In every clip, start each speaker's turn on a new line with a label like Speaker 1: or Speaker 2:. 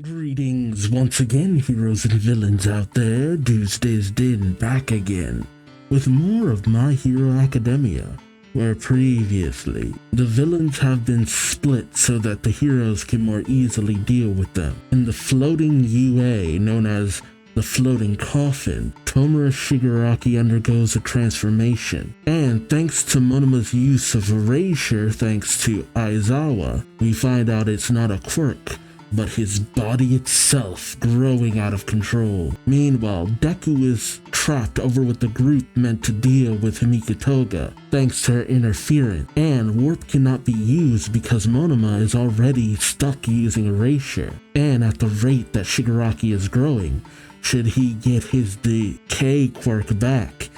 Speaker 1: Greetings once again, heroes and villains out there. Duuz-Diz-Din back again with more of My Hero Academia, where previously the villains have been split so that the heroes can more easily deal with them. In the floating UA known as the floating coffin, Tomura Shigaraki undergoes a transformation, and thanks to Monoma's use of erasure thanks to Aizawa, we find out it's not a quirk, but his body itself growing out of control. Meanwhile, Deku is trapped over with the group meant to deal with Himiko Toga, thanks to her interference, and warp cannot be used because Monoma is already stuck using erasure. And at the rate that Shigaraki is growing, should he get his decay quirk back,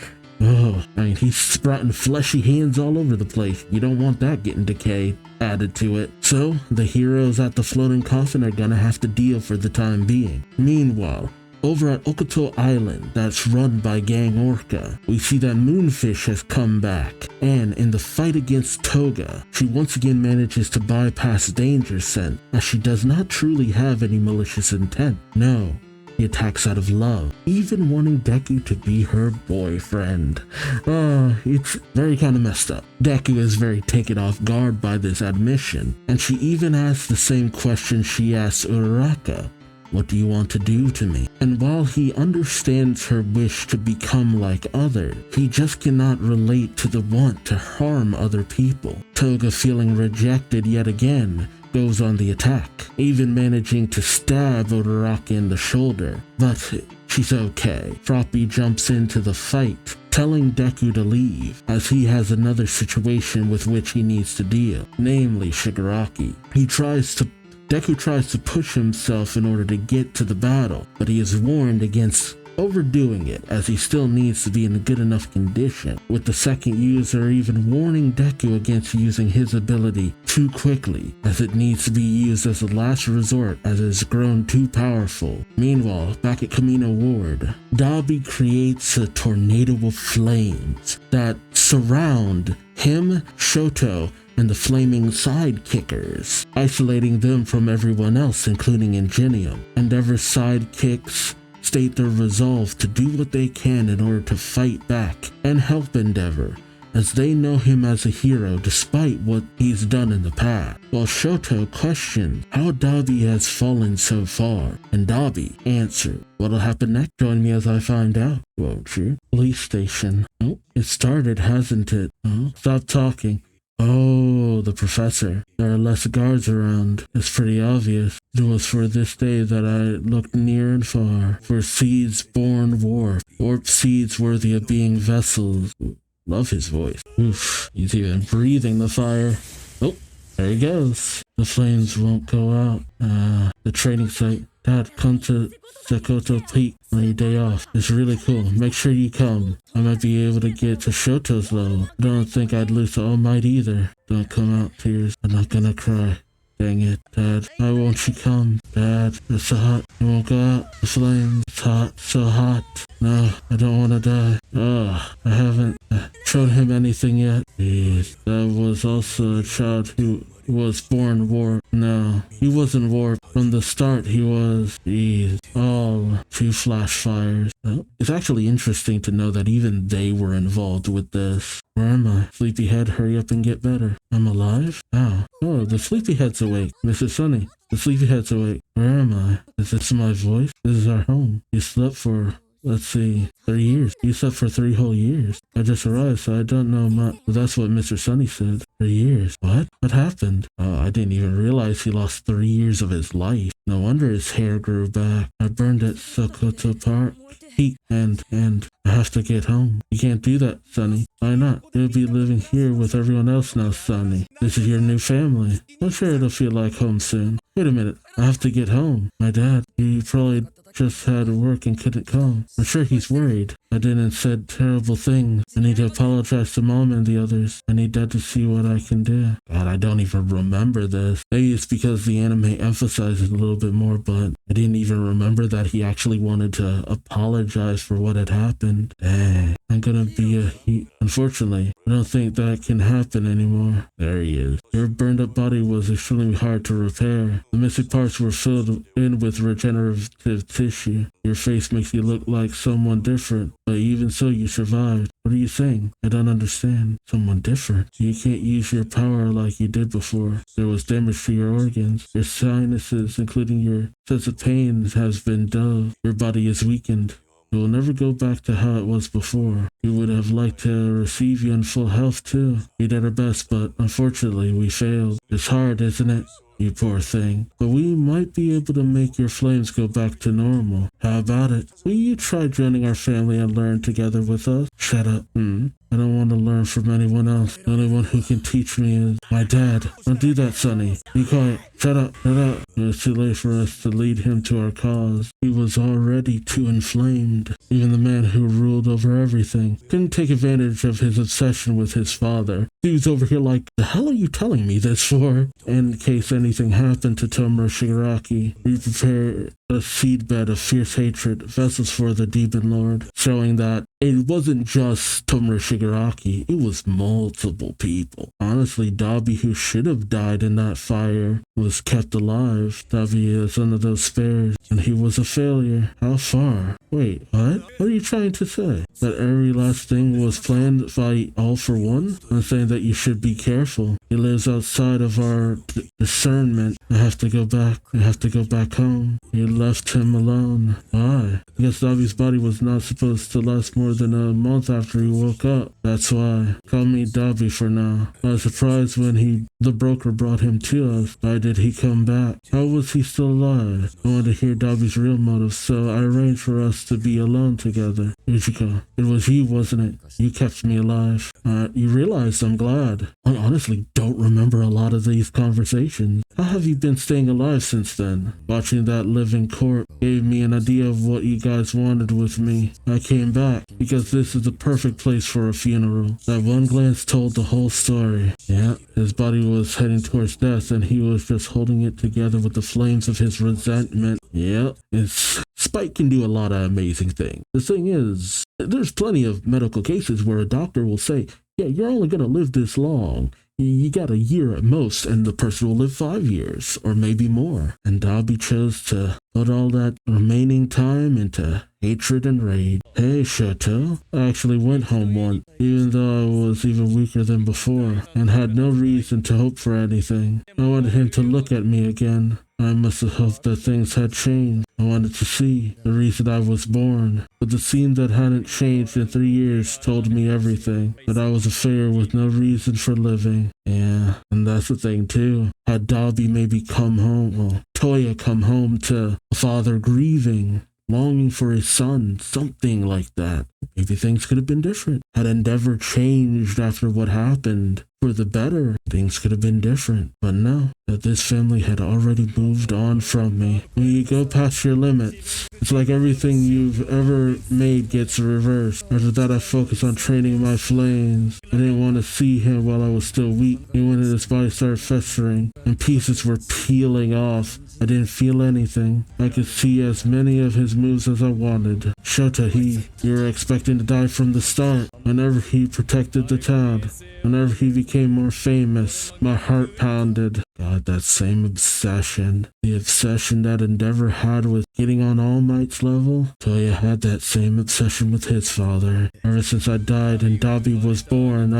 Speaker 1: he's sprouting fleshy hands all over the place. You don't want that getting decay added to it. So, the heroes at the floating coffin are gonna have to deal for the time being. Meanwhile, over at Okuto Island, that's run by Gang Orca, we see that Moonfish has come back, and in the fight against Toga, she once again manages to bypass danger sense, as she does not truly have any malicious intent. No. He attacks out of love, even wanting Deku to be her boyfriend. It's very kind of messed up. Deku is very taken off guard by this admission, and she even asks the same question she asks Uraraka. What do you want to do to me? And while he understands her wish to become like others, he just cannot relate to the want to harm other people. Toga, feeling rejected yet again, goes on the attack, even managing to stab Uraraka in the shoulder. But she's okay. Froppy jumps into the fight, telling Deku to leave, as he has another situation with which he needs to deal, namely Shigaraki. Deku tries to push himself in order to get to the battle, but he is warned against overdoing it, as he still needs to be in a good enough condition, with the second user even warning Deku against using his ability too quickly, as it needs to be used as a last resort as it has grown too powerful. Meanwhile, back at Kamino Ward, Dabi creates a tornado of flames that surround him, Shoto, and the flaming sidekickers, isolating them from everyone else, including Ingenium. Endeavor's sidekicks state their resolve to do what they can in order to fight back and help Endeavor, as they know him as a hero despite what he's done in the past. While Shoto questions how Dabi has fallen so far, and Dabi answered, "What'll happen next? Join me as I find out, won't you?" Police station. Oh, it started, hasn't it? Oh, stop talking. Oh, the professor. There are less guards around. It's pretty obvious. It was for this day that I looked near and far, for seeds born warp, warp seeds worthy of being vessels. Love his voice. Oof, he's even breathing the fire. Oh, there he goes. The flames won't go out. The training site. Dad, come to Sekoto Peak on your day off. It's really cool. Make sure you come. I might be able to get to Shoto's level. I don't think I'd lose to All Might either. Don't come out, tears. I'm not gonna cry. Dang it, Dad. Why won't you come? Dad, it's so hot. You won't go out. The flames. It's hot. So hot. No, I don't want to die. I haven't showed him anything yet. Jeez. That was also a child who was born warped. No, he wasn't warped. From the start, he was. Jeez. All 2 Flashfires. It's actually interesting to know that even they were involved with this. Where am I? Sleepyhead, hurry up and get better. I'm alive? How? Oh, the Sleepyhead's awake. Mrs. Sunny, the Sleepyhead's awake. Where am I? Is this my voice? This is our home. You slept for, let's see, 3 years. You slept for 3 whole years. I just arrived, so I don't know much. But that's what Mr. Sunny said. 3 years. What? What happened? Oh, I didn't even realize he lost 3 years of his life. No wonder his hair grew back. I burned at Sokoto Park. And I have to get home. You can't do that, Sonny. Why not? You'll be living here with everyone else now, Sonny. This is your new family. I'm sure it'll feel like home soon. Wait a minute. I have to get home. My dad, he probably just had to work and couldn't come. I'm sure he's worried. I didn't said terrible things. I need to apologize to Mom and the others. I need Dad to see what I can do. God, I don't even remember this. Maybe it's because the anime emphasizes it a little bit more, but I didn't even remember that he actually wanted to apologize for what had happened. Dang. I'm gonna be Unfortunately, I don't think that can happen anymore. There he is. Your burned up body was extremely hard to repair. The missing parts were filled in with regenerative tissue. Your face makes you look like someone different, but even so you survived. What are you saying? I don't understand. Someone different? You can't use your power like you did before. There was damage to your organs. Your sinuses, including your sense of pain, has been dulled. Your body is weakened. It will never go back to how it was before. We would have liked to receive you in full health too. We did our best, but unfortunately we failed. It's hard, isn't it? You poor thing. But we might be able to make your flames go back to normal. How about it? Will you try joining our family and learn together with us? Shut up. I don't want to learn from anyone else. The only one who can teach me is my dad. Don't do that, Sonny. Be quiet. Shut up. Shut up. It was too late for us to lead him to our cause. He was already too inflamed. Even the man who ruled over everything couldn't take advantage of his obsession with his father. Dude's over here like, the hell are you telling me this for? In case anything happened to Tomura Shigaraki, we prepared a seedbed of fierce hatred, vessels for the demon lord, showing that it wasn't just Tomura Shigaraki, it was multiple people. Honestly, Dabi, who should have died in that fire, was kept alive. Dabi is one of those spares, and he was a failure. How far? Wait, what? What are you trying to say? That every last thing was planned by All for One? I'm saying that you should be careful. He lives outside of our discernment. I have to go back. I have to go back home. You left him alone. Why? Because Dabi's body was not supposed to last more than a month after he woke up. That's why. Call me Dabi for now. I was surprised when the broker brought him to us. Why did he come back? How was he still alive? I wanted to hear Dabi's real motives, so I arranged for us to be alone together. Ichiko, it was you, wasn't it? You kept me alive. You realize I'm glad. I honestly don't remember a lot of these conversations. How have you been staying alive since then? Watching that living corpse gave me an idea of what you guys wanted with me. I came back because this is the perfect place for a funeral. That one glance told the whole story. Yeah, his body was heading towards death and he was just holding it together with the flames of his resentment. Yep, Spike can do a lot of amazing things. The thing is, there's plenty of medical cases where a doctor will say, yeah, you're only going to live this long. You got a year at most, and the person will live 5 years, or maybe more. And Dabi chose to put all that remaining time into hatred and rage. Hey, Shoto, I actually went home once, even though I was even weaker than before, and had no reason to hope for anything. I wanted him to look at me again. I must have hoped that things had changed. I wanted to see the reason I was born. But the scene that hadn't changed in 3 years told me everything. That I was a failure with no reason for living. Yeah, and that's the thing too. Had Dabi maybe come home, well, Toya come home to a father grieving, longing for his son, something like that. Maybe things could have been different. Had Endeavor changed after what happened for the better, things could have been different. But no, that this family had already moved on from me. When you go past your limits, it's like everything you've ever made gets reversed. After that, I focused on training my flames. I didn't want to see him while I was still weak. And when his body started festering and pieces were peeling off, I didn't feel anything. I could see as many of his moves as I wanted. Shota, you were expecting to die from the start. Whenever he protected the town, whenever he became more famous, my heart pounded. God, that same obsession. The obsession that Endeavor had with getting on All Might's level. Toya had that same obsession with his father. Ever since I died and Dabi was born,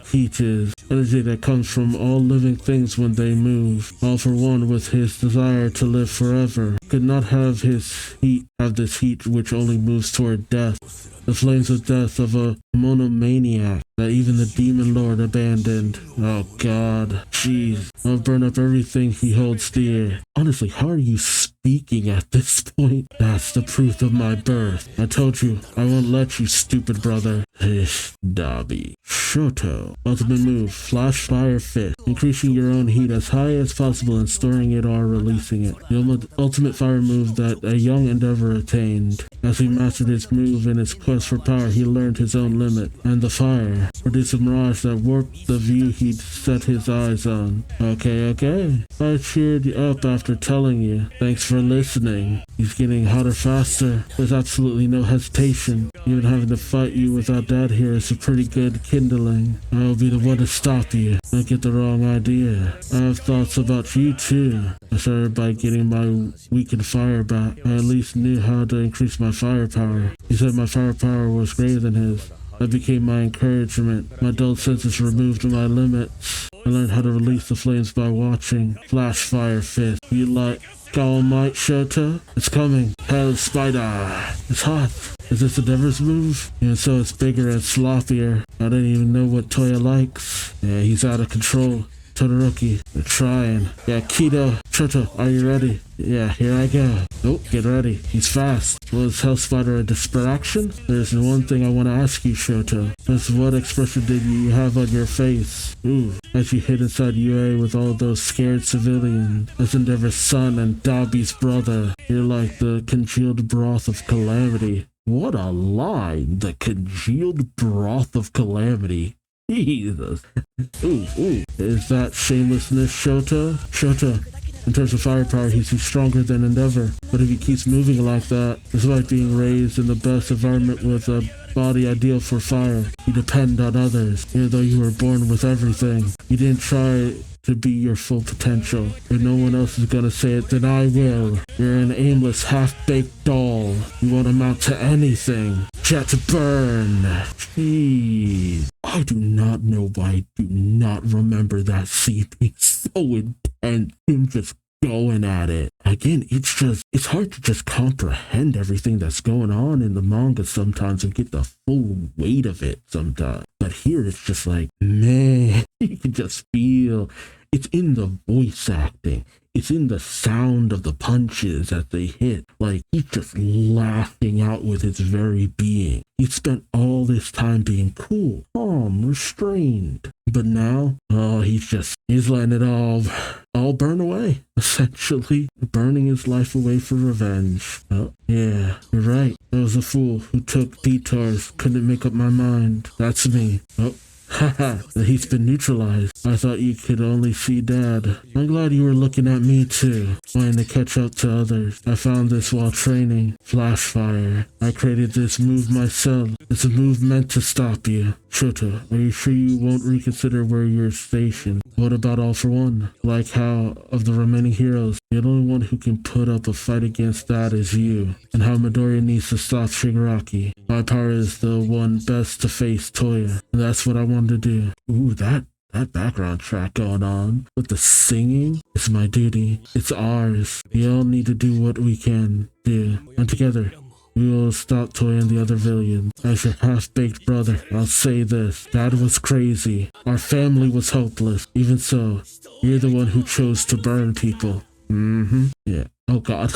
Speaker 1: Peaches, energy that comes from all living things when they move. All for One with his desire to live forever. Could not have this heat which only moves toward death. The flames of death of a monomaniac that even the demon lord abandoned. Oh God, jeez. I'll burn up everything he holds dear. Honestly, how are you speaking at this point? That's the proof of my birth. I told you, I won't let you, stupid brother. Dabi. Shoto. Ultimate move, Flashfire Fist. Increasing your own heat as high as possible and storing it or releasing it. The ultimate fire move that a young Endeavor attained. As he mastered his move in his quest for power, he learned his own limit. And the fire produced a mirage that warped the view he'd set his eyes on. Okay. I cheered you up after telling you. Thanks for listening. He's getting hotter faster. There's absolutely no hesitation. Even having to fight you without Dad here is a pretty good kindling. I'll be the one to stop you. Don't get the wrong idea. I have thoughts about you too. I started by getting my weakened fire back. I at least knew how to increase my firepower. He said my firepower was greater than his. That became my encouragement. My dull senses removed my limits. I learned how to release the flames by watching. Flashfire fist. You like All Might, Shota? It's coming. Hell Spider. It's hot. Is this the Devil's move? And so it's bigger and sloppier. I didn't even know what Toya likes. Yeah, he's out of control. Todoroki, they're trying. Yeah, Kido, Shota, are you ready? Yeah, here I go. Oh, get ready. He's fast. Was Hell Spider a distraction? There's one thing I want to ask you, Shota. Just what expression did you have on your face? Ooh, as you hid inside UA with all those scared civilians. As Endeavor's son and Dabi's brother. You're like the congealed broth of calamity. What a line. The congealed broth of calamity. Jesus. Ooh. Is that shamelessness, Shota? Shota, in terms of firepower, he's stronger than Endeavor. But if he keeps moving like that, despite being raised in the best environment with a body ideal for fire, you depend on others. Even though you were born with everything, you didn't try to be your full potential. If no one else is gonna say it, then I will. You're an aimless, half-baked doll. You won't amount to anything. Jet burn. Jeez. I do not know why I do not remember that scene being so intense. Him just going at it. Again, it's hard to just comprehend everything that's going on in the manga sometimes and get the full weight of it sometimes. But here it's just like, man, you can just feel it's in the voice acting. It's in the sound of the punches as they hit. Like, he's just laughing out with his very being. He spent all this time being cool, calm, restrained. But now, he's letting it all burn away. Essentially, burning his life away for revenge. Oh, yeah, you're right. I was a fool who took detours, couldn't make up my mind. That's me. Oh. Haha, he's been neutralized. I thought you could only see Dad. I'm glad you were looking at me too, wanting to catch up to others. I found this while training. Flashfire. I created this move myself. It's a move meant to stop you. Shota, are you sure you won't reconsider where you're stationed? What about All for One? Like how, of the remaining heroes, the only one who can put up a fight against that is you. And how Midoriya needs to stop Shigaraki. My power is the one best to face Toya. And that's what I want to do. Ooh, that background track going on with the singing. It's my duty. It's ours. We all need to do what we can do. And together, we will stop Toya and the other villains. As your half-baked brother, I'll say this. Dad was crazy. Our family was hopeless. Even so, you're the one who chose to burn people. Yeah. Oh God.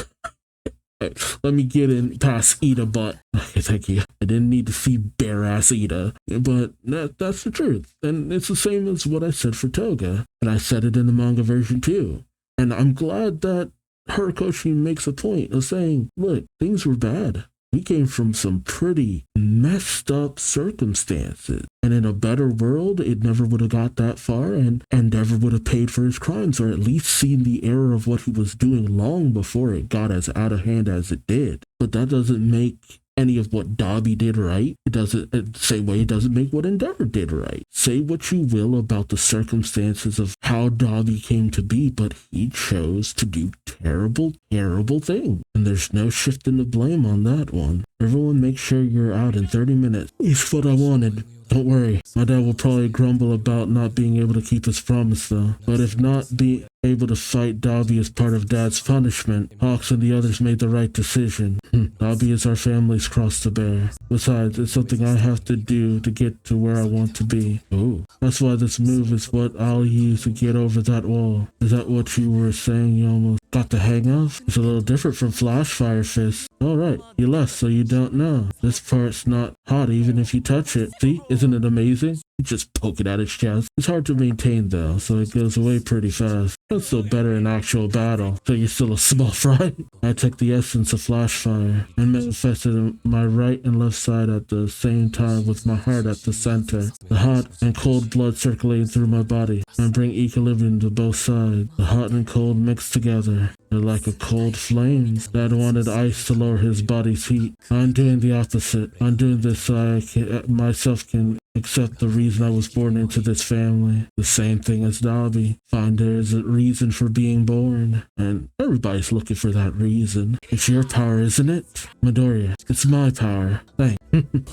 Speaker 1: Let me get in past Ida, but okay, thank you. I didn't need to see bare-ass Ida, but that's the truth. And it's the same as what I said for Toga, and I said it in the manga version too. And I'm glad that Horikoshi makes a point of saying, look, things were bad. We came from some pretty messed up circumstances. And in a better world, it never would have got that far and never would have paid for his crimes, or at least seen the error of what he was doing long before it got as out of hand as it did. But that doesn't make any of what Dabi did right. It doesn't, same way it doesn't make what Endeavor did right. Say what you will about the circumstances of how Dabi came to be, but he chose to do terrible, terrible things. And there's no shifting the blame on that one. Everyone make sure you're out in 30 minutes. It's what I wanted. Don't worry, my dad will probably grumble about not being able to keep his promise though. But if not being able to fight Dabi as part of Dad's punishment, Hawks and the others made the right decision. Dabi is our family's cross to bear. Besides, it's something I have to do to get to where I want to be. Oh, that's why this move is what I'll use to get over that wall. Is that what you were saying you almost got the hang of? It's a little different from Flashfire Fist. Alright, you left so you don't know. This part's not hot even if you touch it. See, isn't it amazing? You just poke it at its chest. It's hard to maintain though, so it goes away pretty fast. That's still better in actual battle, so you're still a small fry. I took the essence of Flashfire and manifested in my right and left side at the same time with my heart at the center. The hot and cold blood circulating through my body and bring equilibrium to both sides. The hot and cold mixed together. They're like a cold flames that wanted ice to lower his body's heat. I'm doing the opposite. I'm doing this so myself can accept the reason I was born into this family. The same thing as Dobby. Find there is a reason for being born. And everybody's looking for that reason. It's your power, isn't it? Midoriya, it's my power. Thanks.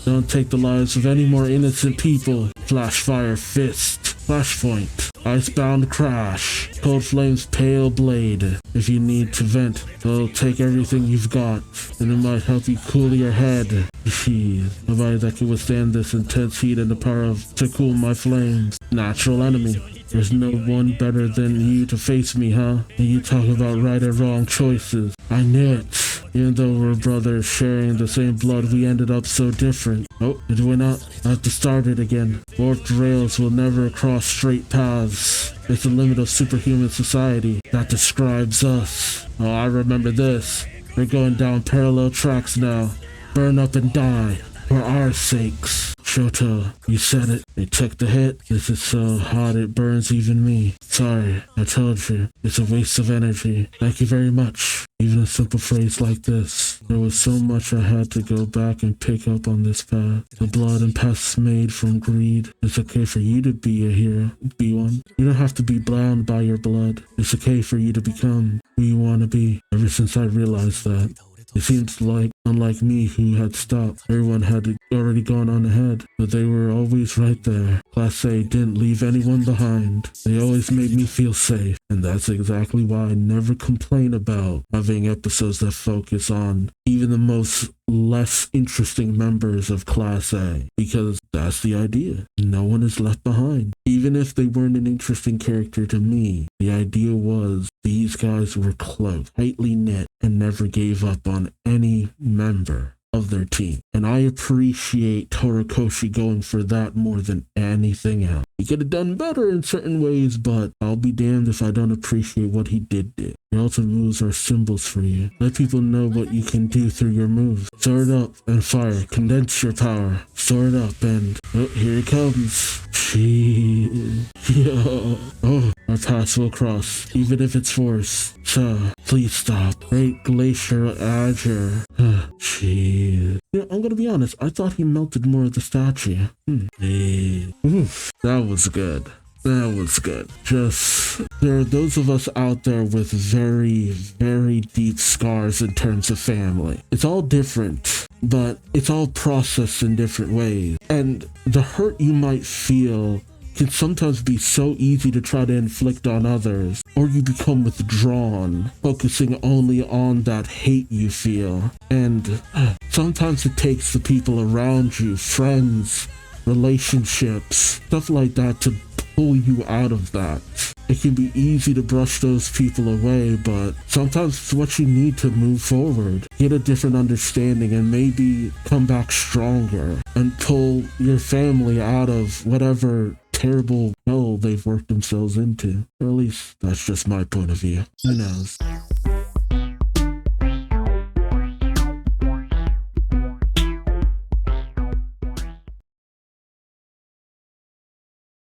Speaker 1: Don't take the lives of any more innocent people. Flashfire fist. Flashpoint. Icebound crash. Cold flames pale blade. If you need to vent, they'll take everything you've got. And it might help you cool your head. Jeez. Nobody that can withstand this intense heat and the power to cool my flames. Natural enemy. There's no one better than you to face me, huh? And you talk about right or wrong choices. I knew it. Even though we're brothers sharing the same blood, we ended up so different. Oh, it went up. I have to start it again. Warped rails will never cross straight paths. It's the limit of superhuman society that describes us. Oh, I remember this. We're going down parallel tracks now. Burn up and die. For our sakes. Shoto, you said it. They took the hit. This is so hot it burns even me. Sorry, I told you. It's a waste of energy. Thank you very much. Even a simple phrase like this. There was so much I had to go back and pick up on this path. The blood and pests made from greed. It's okay for you to be a hero. Be one. You don't have to be bound by your blood. It's okay for you to become who you want to be. Ever since I realized that. It seems like, unlike me who had stopped, everyone had already gone on ahead, but they were always right there. Class A didn't leave anyone behind. They always made me feel safe, and that's exactly why I never complain about having episodes that focus on even the most less interesting members of Class A, because that's the idea. No one is left behind. Even if they weren't an interesting character to me, the idea was these guys were close, tightly knit, and never gave up on any member of their team. And I appreciate Torikoshi going for that more than anything else. He could have done better in certain ways, but I'll be damned if I don't appreciate what he did. Your ultimate moves are symbols for you. Let people know what you can do through your moves. Sword up and fire. Condense your power. Sword up and... Oh, here it comes. Jeez. Yo. Oh, our paths will cross, even if it's forced. So, please stop. Great Glacier Azure. Jeez. You know, I'm gonna be honest. I thought he melted more of the statue. Oof. That was good. That was good. Just, there are those of us out there with very, very deep scars in terms of family. It's all different, but it's all processed in different ways. And the hurt you might feel can sometimes be so easy to try to inflict on others, or you become withdrawn, focusing only on that hate you feel. And sometimes it takes the people around you, friends, relationships, stuff like that, to pull you out of that. It can be easy to brush those people away, but sometimes it's what you need to move forward, get a different understanding, and maybe come back stronger and pull your family out of whatever terrible hell they've worked themselves into. Or at least that's just my point of view. Who knows?